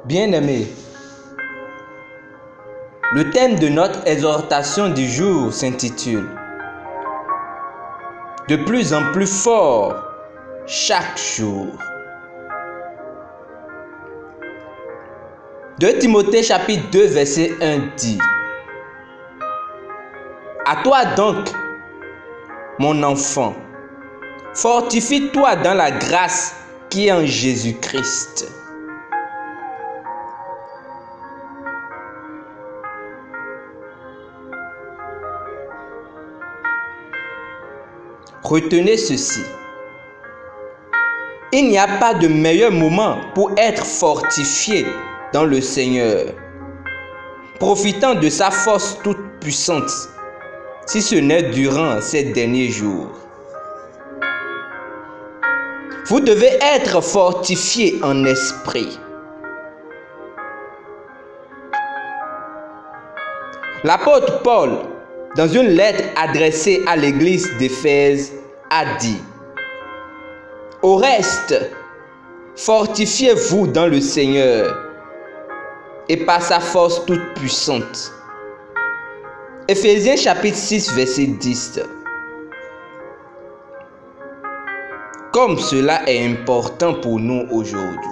Bien-aimés, le thème de notre exhortation du jour s'intitule « De plus en plus fort chaque jour ». 2 Timothée chapitre 2 verset 1 dit « À toi donc, mon enfant, fortifie-toi dans la grâce qui est en Jésus-Christ. » Retenez ceci. Il n'y a pas de meilleur moment pour être fortifié dans le Seigneur, profitant de sa force toute puissante, si ce n'est durant ces derniers jours. Vous devez être fortifié en esprit. L'apôtre Paul, dans une lettre adressée à l'église d'Éphèse, a dit « Au reste, fortifiez-vous dans le Seigneur et par sa force toute puissante. » Éphésiens chapitre 6 verset 10. Comme cela est important pour nous aujourd'hui.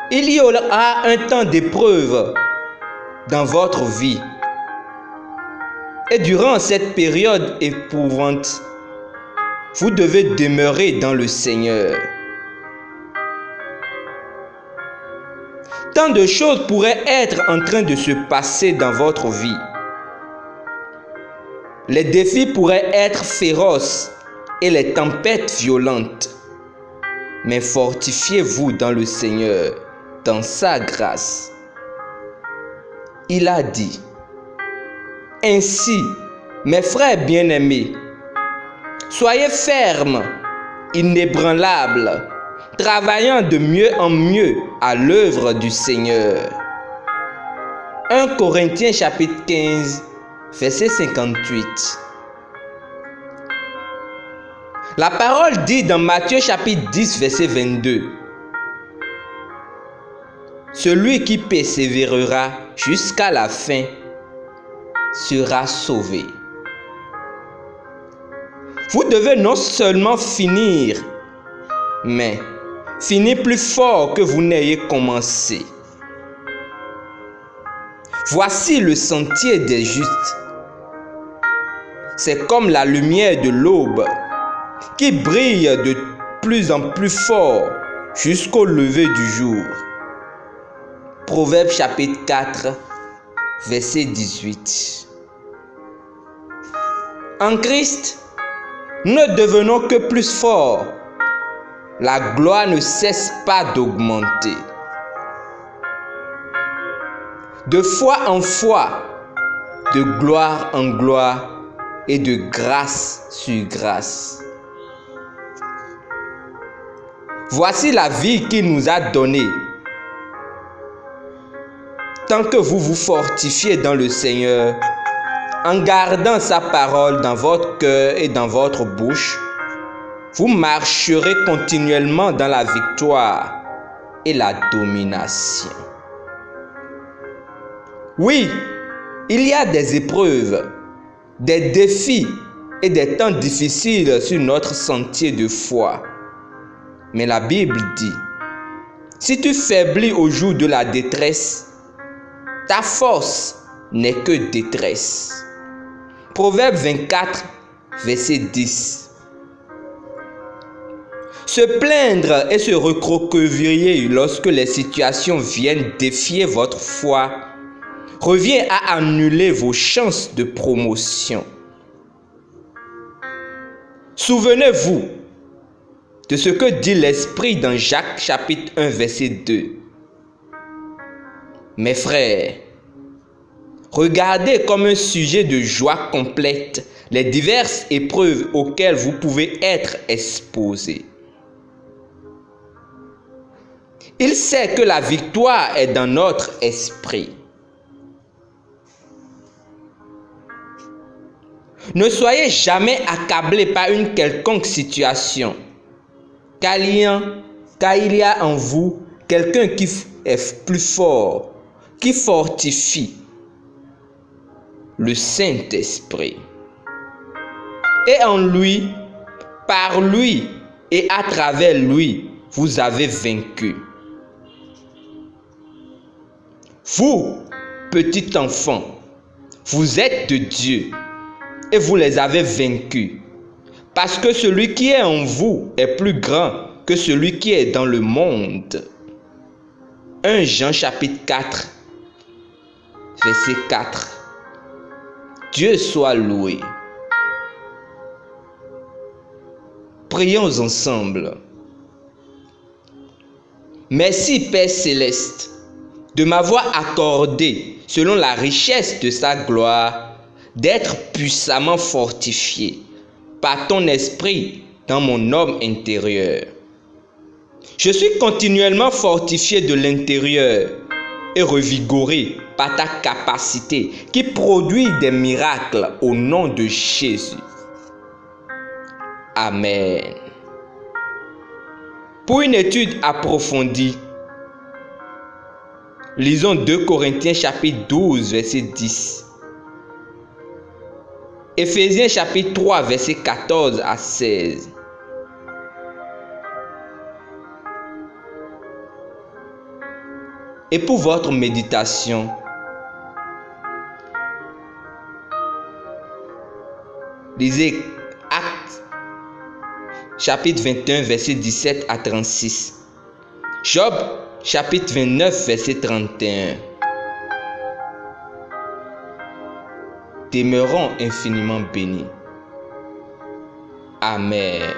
Il y aura un temps d'épreuve dans votre vie. Et durant cette période éprouvante, vous devez demeurer dans le Seigneur. Tant de choses pourraient être en train de se passer dans votre vie. Les défis pourraient être féroces et les tempêtes violentes. Mais fortifiez-vous dans le Seigneur, dans sa grâce. Il a dit « Ainsi, mes frères bien-aimés, soyez fermes, inébranlables, travaillant de mieux en mieux à l'œuvre du Seigneur. » 1 Corinthiens chapitre 15, verset 58. La parole dit dans Matthieu chapitre 10, verset 22. Celui qui persévérera jusqu'à la fin sera sauvé. Vous devez non seulement finir, mais finir plus fort que vous n'ayez commencé. Voici le sentier des justes. C'est comme la lumière de l'aube qui brille de plus en plus fort jusqu'au lever du jour. Proverbe chapitre 4, verset 18. En Christ, nous ne devenons que plus forts. La gloire ne cesse pas d'augmenter. De foi en foi, de gloire en gloire et de grâce sur grâce. Voici la vie qu'il nous a donnée. Tant que vous vous fortifiez dans le Seigneur, en gardant sa parole dans votre cœur et dans votre bouche, vous marcherez continuellement dans la victoire et la domination. Oui, il y a des épreuves, des défis et des temps difficiles sur notre sentier de foi. Mais la Bible dit, si tu faiblis au jour de la détresse, ta force n'est que détresse. Proverbe 24, verset 10. Se plaindre et se recroqueviller lorsque les situations viennent défier votre foi revient à annuler vos chances de promotion. Souvenez-vous de ce que dit l'Esprit dans Jacques chapitre 1, verset 2. Mes frères, regardez comme un sujet de joie complète les diverses épreuves auxquelles vous pouvez être exposés. Il sait que la victoire est dans notre esprit. Ne soyez jamais accablés par une quelconque situation, car car il y a en vous quelqu'un qui est plus fort, qui fortifie le Saint-Esprit. Et en lui, par lui et à travers lui, vous avez vaincu. Vous, petits enfants, vous êtes de Dieu et vous les avez vaincus. Parce que celui qui est en vous est plus grand que celui qui est dans le monde. 1 Jean chapitre 4, verset 4. Dieu soit loué. Prions ensemble. Merci Père Céleste de m'avoir accordé, selon la richesse de sa gloire, d'être puissamment fortifié par ton esprit dans mon homme intérieur. Je suis continuellement fortifié de l'intérieur et revigoré par ta capacité qui produit des miracles au nom de Jésus. Amen. Pour une étude approfondie, lisons 2 Corinthiens chapitre 12, verset 10. Éphésiens chapitre 3, verset 14 à 16. Et pour votre méditation, lisez Actes chapitre 21, verset 17 à 36. Job chapitre 29, verset 31. Demeurons infiniment bénis. Amen.